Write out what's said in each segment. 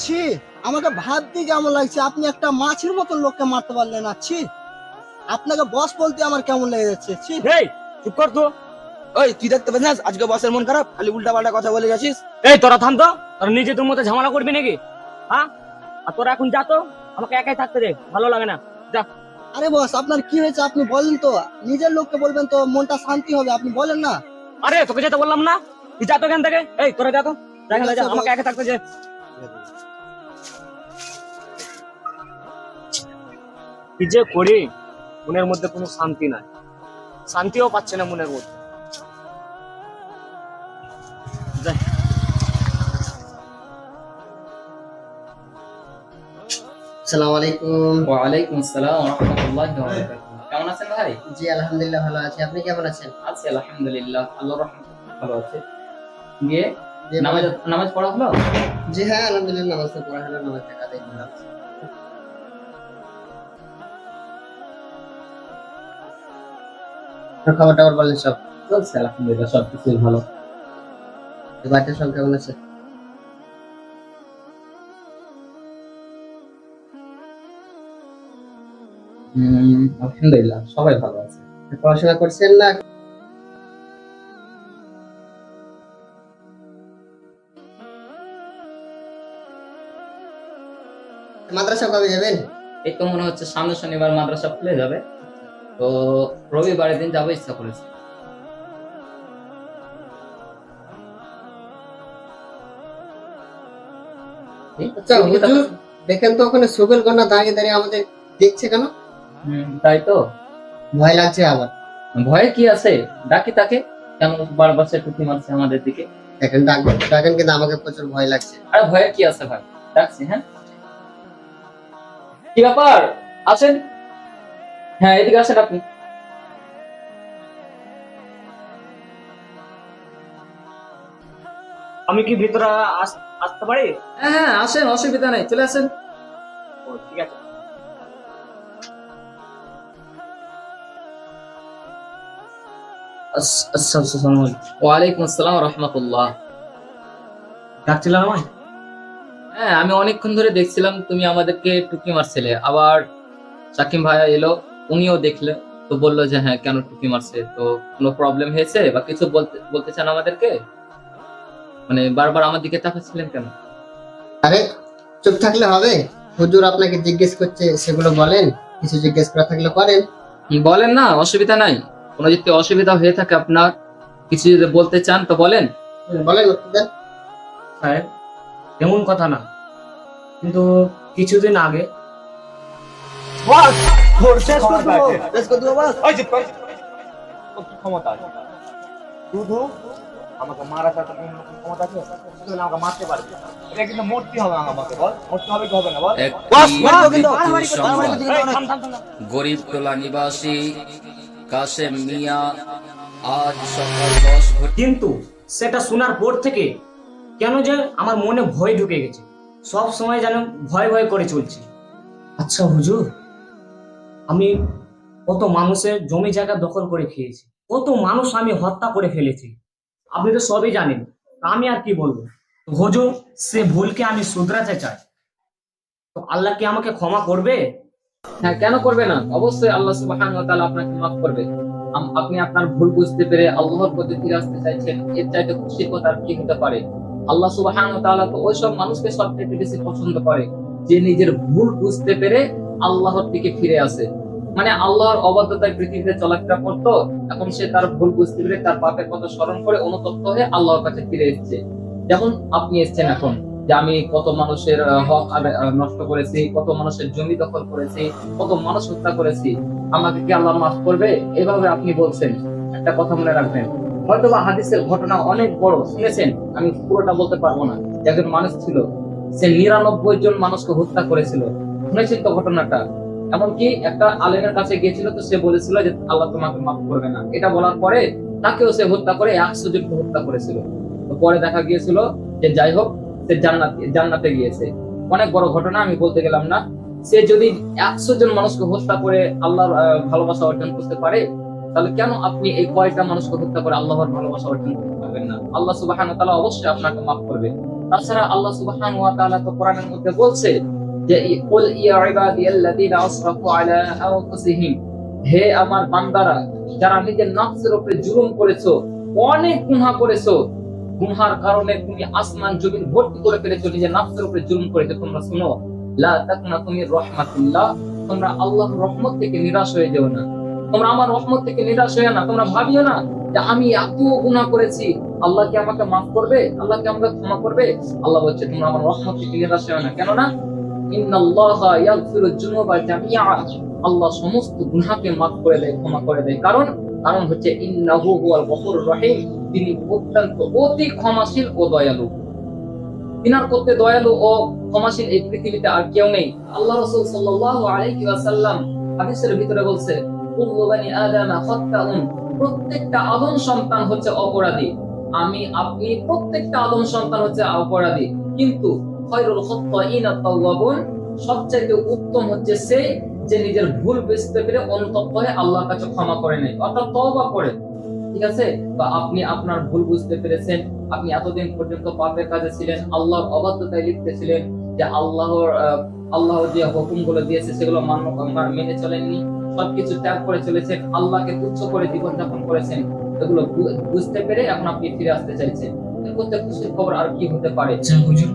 ছি, আমাকে ভাবতে কেমন লাগছে, আপনি একটা মাছের মতন লোককে মারতে পারলেন না। ছি, আপনাকে বস বলতে আমার কেমন লেগে যাচ্ছে। ছি, এই চুপ কর তো। ওই তুই দেখতে পাচ্ছিস না আজকে বসের মন খারাপ, খালি উল্টা পাল্টা কথা বলে যাচ্ছিস। এই তোরা থাম তো, তোরা নিজে তোর মতো ঝামেলা করবি নাকি? হ্যাঁ, আর তোরা এখন যা তো, আমাকে একাই থাকতে দে, ভালো লাগে না। যা। আরে বস আপনার কি হয়েছে আপনি বলেন তো, নিজের লোককে বলবেন তো মনটা শান্তি হবে, আপনি বলেন না। আরে তোকে যেতে বললাম না, তুই যা তো এখান থেকে। এই তোরা যা তো, যা এখান থেকে যা, ঠিক আছে, আমাকে একা থাকতে দে। কি যে করি, মনের মধ্যে কোনো শান্তি নাই, শান্তিও পাচ্ছে না মনের মধ্যে। যাই। আসসালামু আলাইকুম। ওয়ালাইকুম আসসালাম ওয়া রাহমাতুল্লাহি ওয়া বারাকাতুহু। কেমন আছেন ভাই? জি আলহামদুলিল্লাহ ভালো আছি, আপনি কেমন আছেন? আছি আলহামদুলিল্লাহ, আল্লাহর রহমতে ভালো আছে। গিয়ে জি, নামাজ নামাজ পড়া হলো? জি হ্যাঁ আলহামদুলিল্লাহ, নামাজ তো পড়া হলো, নামাজ আদায় করলাম। খবর টবর বলেন সব। চলছে আলহামদুলিল্লাহ, সব কিছুই ভালো। বাড়িতে সব কেমন আছে? আলহামদুলিল্লাহ সবাই ভালো আছে। পড়াশোনা করছেন না? মাদ্রাসা কবে যাবেন? এই তো মনে হচ্ছে সামনের শনিবার মাদ্রাসা খুলে যাবে, তো রবিবারের দিন যাবো ইচ্ছা করেছে। আচ্ছা হুজুর, দেখেন তো ওখানে সুবেল কন্যা দাঁড়িয়ে দাঁড়িয়ে আমাদের দেখছে কেন? তাই তো, ভয় লাগছে আবার। ভয়ে কি আছে, ডাকি তাকে, কেন বারবার সে টুকি মারছে আমাদের দিকে। দেখেন ডাকবেন ডাকেন, কিন্তু আমাকে প্রচুর ভয় লাগছে। আরে ভয়ের কি আছে ভাই, ডাকছি। হ্যাঁ, কি ব্যাপার, আছেন? হ্যাঁ এদিকে আসেন আপনি। আমি কি ভিতরে আসতে পারি? হ্যাঁ হ্যাঁ আসেন, অসুবিধা নাই, চলে আসেন। ও, ঠিক আছে। ওয়ালাইকুম আসসালাম ওয়া রাহমাতুল্লাহ। ডাকছিলাম আমায়? হ্যাঁ আমি অনেকক্ষণ ধরে দেখছিলাম তুমি আমাদেরকে টুকি মারছিলে, আবার সাকিম ভাইয়া এলো, উনিও দেখলে, তো বললো যে হ্যাঁ কেন টুকি মারছে, তো কোনো প্রবলেম হয়েছে বা কিছু বলতে বলতে চান আমাদেরকে, মানে বারবার আমার দিকে তাকাচ্ছিলেন কেন? আরে চুপ থাকলে হবে? হুজুর আপনাকে জিজ্ঞেস করছে, সেগুলো বলেন। কিছু জিজ্ঞেস করা থাকলে করেন। বলেন না, অসুবিধা নাই। কোনো যদি অসুবিধা হয়ে থাকে আপনার, কিছু যদি বলতে চান তো বলেন। বলেন উত্তর দেন। সাহেব, তেমন কথা না, কিন্তু কিছুদিন আগে বস শেষ করে দেবো, শেষ করে দেবো বস। ওই চুপ কর। তোর কি ক্ষমতা আছে? শুধু আমাকে মারার সাথে কোনো রকম ক্ষমতা আছে? শুধু আমাকে মারতে পারবে, এটা কিন্তু মূর্তি হবে আমাকে, বল মূর্তি হবে কি হবে না বল? বস মারবো কিন্তু। একটি সংবাদ। এই, থাম, থাম, থাম, থাম। গরিব টোলা নিবাসী কাশেম মিয়া আজ সকাল 10 ঘটিকায় কিন্তু সেটা শোনার পর থেকে কেন যে আমার মনে ভয় ঢুকে গেছে, সব সময় যেন ভয় ভয় করে চলছে। আচ্ছা হুজুর, আমি কত মানুষের জমি জায়গা দখল করে খেয়েছি, কত মানুষ আমি হত্যা করে ফেলেছি, আপনি তো সবই জানেন। আমি আর কি বলবো হুজুর, সে ভুলকে আমি শুধরাতে চাই, তো আল্লাহ কি আমাকে ক্ষমা করবে? হ্যাঁ কেন করবে না, অবশ্যই আল্লাহ সুবহানাহু ওয়া তাআলা আপনাকে মাফ করবে। আপনি আপনার ভুল বুঝতে পেরে আল্লাহর প্রতি ফিরে আসতে চাইছেন, এর চাইতে খুশির কথা আর কি হতে পারে? আল্লাহ সুবহানাহু ওয়া তাআলা তো ওইসব মানুষকে সবথেকে বেশি পছন্দ করে যে নিজের ভুল বুঝতে পেরে আল্লাহর দিকে ফিরে আসে। মানে আল্লাহর অবাধ্যতায় পৃথিবীতে চলাফেরা করতো, এখন সে তার ভুল বুঝতে পেরে তার পাপের কথা স্মরণ করে অনুতপ্ত হয়ে আল্লাহর কাছে ফিরে এসেছে। যেমন আপনি এসেছেন এখন, যে আমি কত মানুষের হক নষ্ট করেছি, কত মানুষের জমি দখল করেছি, কত মানুষ হত্যা করেছি, আমাকে কি আল্লাহ মাফ করবে? এভাবে আপনি বলছেন। একটা কথা মনে রাখবেন, হয়তোবা হাদিসের ঘটনা অনেক বড় শুনেছেন, আমি পুরোটা বলতে পারবো না। একজন মানুষ ছিল, সে 99 জন মানুষকে হত্যা করেছিল, শুনেছেন তো ঘটনাটা? এমনকি একটা আলেমের কাছে গিয়েছিল, তো সে বলেছিল যে আল্লাহ তোমাকে মাফ করবে না, এটা বলার পরে তাকেও সে হত্যা করে 100 জনকে হত্যা করেছিল। তো পরে দেখা গিয়েছিল যে যাই হোক, সে জান্নাতে গিয়েছে। অনেক বড় ঘটনা, আমি বলতে গেলাম না। সে যদি 100 জন মানুষকে হত্যা করে আল্লাহর ভালোবাসা অর্জন করতে পারে, তাহলে কেন আপনি এই কয়টা মানুষকে হত্যা করে আল্লাহর ভালোবাসা অর্জন করতে পারবেন না? আল্লাহ সুবহানাহু ওয়া তাআলা অবশ্যই আপনাকে মাফ করবে। তাছাড়া আল্লাহ সুবহানাহু ওয়া তাআলা তো কোরআনের মধ্যে বলছে যে কুল ইয়া ইবাদিয়াল্লাযীনা আসরাফু আলা আনফুসিহিম, হে আমার বান্দারা যারা নিজের নফসের উপরে জুলুম করেছো, অনেক গুনাহ করেছো, গুনার কারণে তুমি আসমান জমিন ভর্তি করে ফেলেছো, নিজের নফসের উপরে জুলুম করেছো, তোমরা শুনো লা তাকনাতু মির রাহমাতিল্লাহ, তোমরা আল্লাহর রহমত থেকে নিরাশ হয়ে যেও না, তোমরা আমার রহমত থেকে নিরাশ হয়ে না, তোমরা ভাবিও না যে আমি এত গুনাহ করেছি আল্লাহ কি আমাকে মাফ করবে, আল্লাহ কি আমাকে ক্ষমা করবে। আল্লাহ বলছে তোমরা আমার রহমত থেকে নিরাশ হয়ে না, কেননা ইন্নাল্লাহা ইয়াগফিরু যুনুবা জামিআ, আল্লাহ সমস্ত গুনাহকে মাফ করে দেয়, ক্ষমা করে দেয়। কারণ হচ্ছে ইন্নাহু হুয়াল গফুরুর রহিম, তিনি অত্যন্ত অতি ক্ষমাশীল ও দয়ালু। তিনার করতে দয়ালু ও ক্ষমাশীল এই পৃথিবীতে আর কেউ নেই। আল্লাহ রাসূল সাল্লাল্লাহু আলাইহি ওয়াসাল্লাম হাদিসের ভিতরে বলছে কুল্লু বানি আদামা খাত্তাউন, প্রত্যেকটা আদম সন্তান হচ্ছে অপরাধী, আমি আপনি প্রত্যেকটা আদম সন্তান হচ্ছে অপরাধী, কিন্তু খায়রুল খাত্তাইনা তাওয়াবুন, সবচেয়ে উত্তম হচ্ছে সে যে নিজের ভুল বুঝতে পেরে অনুতপ্ত হয়ে আল্লাহর কাছে ক্ষমা করে নেয়, অর্থাৎ তওবা করে। ঠিক আছে, বা আপনি আপনার ভুল বুঝতে পেরেছেন, আপনি এতদিন পর্যন্ত পাপের কাজে ছিলেন, আল্লাহর অবাধ্যতায় লিপ্ত ছিলেন, যে আল্লাহ যে হুকুমগুলো দিয়েছে সেগুলো মেনে চলেননি, সবকিছু ত্যাগ করে চলেছেন, আল্লাহকে তুচ্ছ করে জীবনযাপন করেছেন, এগুলো বুঝতে পেরে এখন আপনি ফিরে আসতে চাইছেন। এর মধ্যে খুশির খবর আর কি হতে পারে? আচ্ছা হুজুর,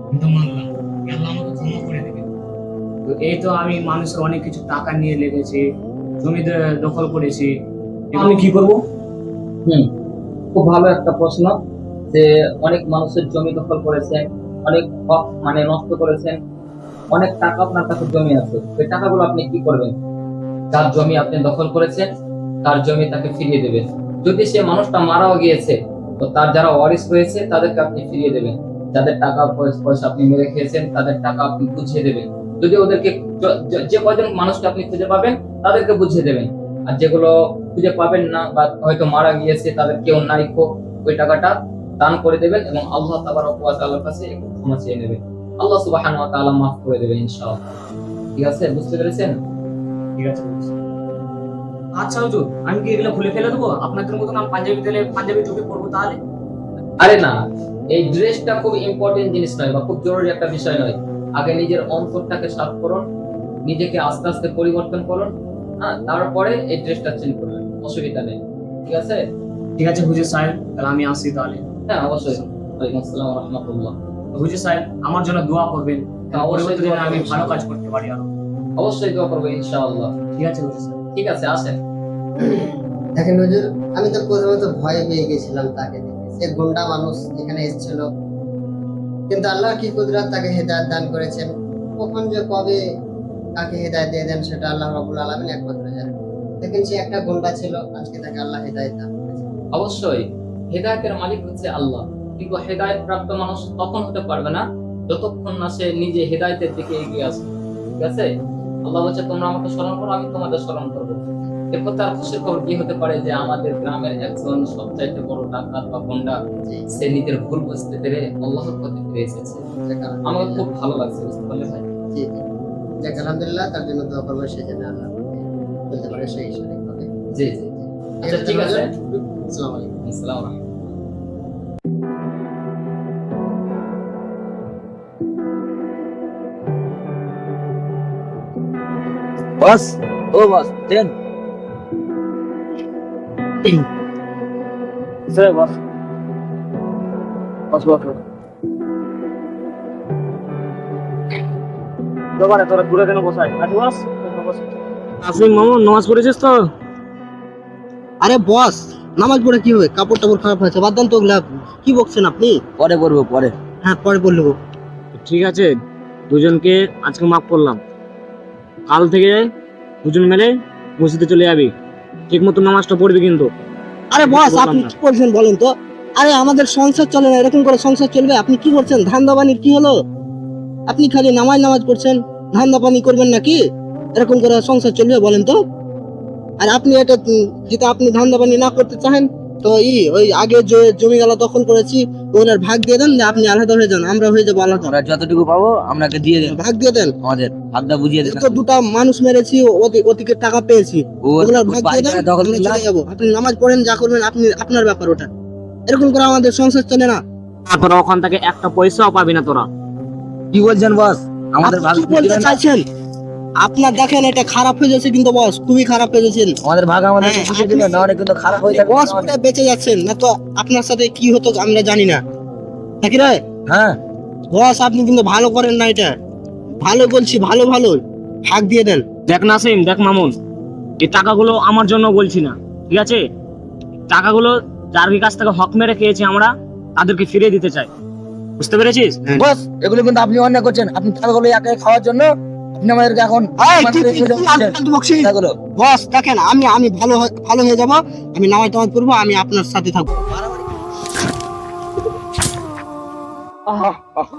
আমি তো মানলাম আল্লাহ আমাকে ক্ষমা করে দেবে। তো এই তো আমি মানুষের অনেক কিছু টাকা নিয়ে লেগেছি, জমি দখল করেছি, আমি কি করব? খুব ভালো একটা প্রশ্ন, যে অনেক মানুষের জমি দখল করেছেন, অনেক হক নষ্ট করেছেন, অনেক টাকা আপনার কাছে জমি আছে, সেই টাকাগুলো আপনি কি করবেন? যার জমি আপনি দখল করেছেন তার জমি তাকে ফিরিয়ে দেবেন। যদি সে মানুষটা মারাও গিয়েছে তো তার যারা ওয়ারিস রয়েছে তাদেরকে আপনি ফিরিয়ে দেবেন। যাদের টাকা পয়সা আপনি মেরে খেয়েছেন তাদের টাকা আপনি বুঝিয়ে দেবেন। যদি ওদেরকে যে কয়জন মানুষকে আপনি খুঁজে পাবেন তাদেরকে বুঝিয়ে দেবেন, আর যেগুলো খুঁজে পাবেন না বা হয়তো মারা গিয়েছে তাদের কেউ নাই, ওই টাকাটা দান করে দেবেন এবং আল্লাহ তাবারক ওয়া তাআলার কাছে একটু ক্ষমা চেয়ে নেবেন। আল্লাহ সুবহানাহু ওয়া তাআলা মাফ করে দেবেন ইনশাআল্লাহ। ঠিক আছে, বুঝতে পেরেছেন? ঠিক আছে। আচ্ছা হুজুর, আমি কি এগুলো খুলে ফেলে দেবো? আপনাদের মতন আমি পাঞ্জাবি টুপি পরবো তাহলে? আরে না, এই ড্রেসটা খুব ইম্পর্টেন্ট জিনিস নয় বা খুব জরুরি একটা বিষয় নয়। আগে নিজের অন্তরটাকে সাফ করুন, নিজেকে আস্তে আস্তে পরিবর্তন করুন, তারপরে এই ড্রেসটা চেঞ্জ করবেন, অসুবিধা নেই। ঠিক আছে? ঠিক আছে হুজুর সাহেব, তাহলে আমি আসি তাহলে। হ্যাঁ অবশ্যই। ওয়ালাইকুম আসসালাম ওয়া রাহমাতুল্লাহ। হুজুর সাহেব আমার জন্য দোয়া করবেন, অবশ্যই দোয়া আমি করবো। ভালো কাজ করতে পারি আরো। অবশ্যই দোয়া করবো ইনশাআল্লাহ। ঠিক আছে হুজুর সাহেব। ঠিক আছে, আসেন। দেখেন হুজুর, আমি তো প্রথমে তো ভয় পেয়ে গেছিলাম তাকে দেখে, সে গুন্ডা মানুষ এখানে এসেছিল, কিন্তু আল্লাহ কি কুদরত তাকে হেদায়েত দান করেছেন। কখন যে কবে কাকে হেদায়েত দিয়ে দেন সেটা আল্লাহ রাব্বুল আলামিন একমাত্র জানেন। দেখেন সে একটা গুন্ডা ছিল, আজকে তাকে আল্লাহ হেদায়েত দান করেছেন। অবশ্যই হেদায়েতের মালিক হচ্ছে আল্লাহ, কিন্তু হেদায়েত প্রাপ্ত মানুষ তখন হতে পারবে না যতক্ষণ না সে নিজে হেদায়েতের দিকে এগিয়ে আসে। ঠিক আছে? আল্লাহ বলছে তোমরা আমাকে স্মরণ করো, আমি তোমাদের স্মরণ করবো। এরপর তার খুশির খবর কি হতে পারে যে আমাদের গ্রামের একজন সবচাইতে বড় ডাকাত বা গুন্ডা, সে নিজের ভুল বুঝতে পেরে আল্লাহর পথে ফিরে এসেছে। আমার খুব ভালো লাগছে, বুঝতে পারলে ভাই? জি জি, যাক আলহামদুলিল্লাহ, তার জন্য দোয়া করবো, সেই জন্য আল্লাহ বলতে পারে সেই সঠিকভাবে। জি জি। আচ্ছা ঠিক আছে, আসসালামু আলাইকুম। আসসালামু আলাইকুম। বস, ও বস, দেন স্যার বস দোকানে তোরা দূরে কেন বসাই? আচ্ছা বস, আসিম মামু নামাজ পড়েছিস তো? আরে বস, নামাজ পড়ে কি হবে? কাপড় টাপড় খারাপ হয়েছে, বাদ দেন তো ওগুলা। কি বকছেন আপনি? পরে করবো, পরে। হ্যাঁ পরে বলবো। ঠিক আছে, দুজনকে আজকে মাফ করলাম, কাল থেকে দুজন মিলে মসজিদে চলে যাবি, ঠিক মতো নামাজটা পড়বি কিন্তু। আরে বস, আপনি কি করছেন বলেন তো? আরে আমাদের সংসার চলে না, এরকম করে সংসার চলবে? আপনি কি করছেন? ধান্দা বানির কি হলো? আপনি খালি নামাজ করছেন, ধান্দা পানি করবেন নাকি? এরকম করে সংসার চলবে বলেন তো? আর আপনি এটা যেটা আপনি ধান্দা পানি না করতে চান তো ওই আগে যে জমিগুলো দখল করেছি ওনার ভাগ দিয়ে দেন, যে আপনি আলাদা হয়ে যান, আমরা হয়ে যাবো আলাদা। আমরা যতটুকু পাবো আপনাকে দিয়ে দেন, ভাগ দিয়ে দেন, আমাদের হাতটা বুঝিয়ে দেন। তো দুটা মানুষ মেরেছি, ওদিকে টাকা পেয়েছি, ওগুলোর ভাগ দিয়ে দেন, আমরা চলে যাবো। আপনি নামাজ পড়েন, যা করবেন আপনি, আপনার ব্যাপার ওটা। এরকম করে আমাদের সংসার চলে না। আর তোরা ওখান থেকে একটা পয়সাও পাবি না তোরা। কি বলছেন বস? আমাদের আপনি ভাগ কি বলতে চাইছেন? আপনার দেখেন এটা খারাপ হয়ে যাচ্ছে কিন্তু বস, খুবই খারাপ হয়ে যাচ্ছেন। আমাদের ভাগ আমাদের হ্যাঁ, বুঝিয়ে দিবেন, না হলে কিন্তু খারাপ হয়ে যাবে। বস করে বেঁচে যাচ্ছেন না তো আপনার সাথে কি হতো আমরা জানি না, নাকি রে? হ্যাঁ বস আপনি কিন্তু ভালো করেন না এটা, ভালো বলছি, ভালো ভালো ভাগ দিয়ে দেন। দেখ নাসিম, দেখ মামুন, এই টাকাগুলো আমার জন্য বলছি না, ঠিক আছে? টাকাগুলো যার কাছ থেকে হক মেরে খেয়েছি আমরা, তাদেরকে ফিরিয়ে দিতে চাই, বুঝতে পেরেছিস? বস, এগুলো কিন্তু আপনি অন্যায় করছেন। আপনি টাকাগুলো একা খাওয়ার জন্য আপনি আমাদেরকে এখন এই, তুই আলতু বকছিস? টাকাগুলো। বস দেখেন আমি ভালো হয়ে যাব, আমি নামাজ টামাজ পড়বো, আমি আপনার সাথে থাকবো। আহা, আহা,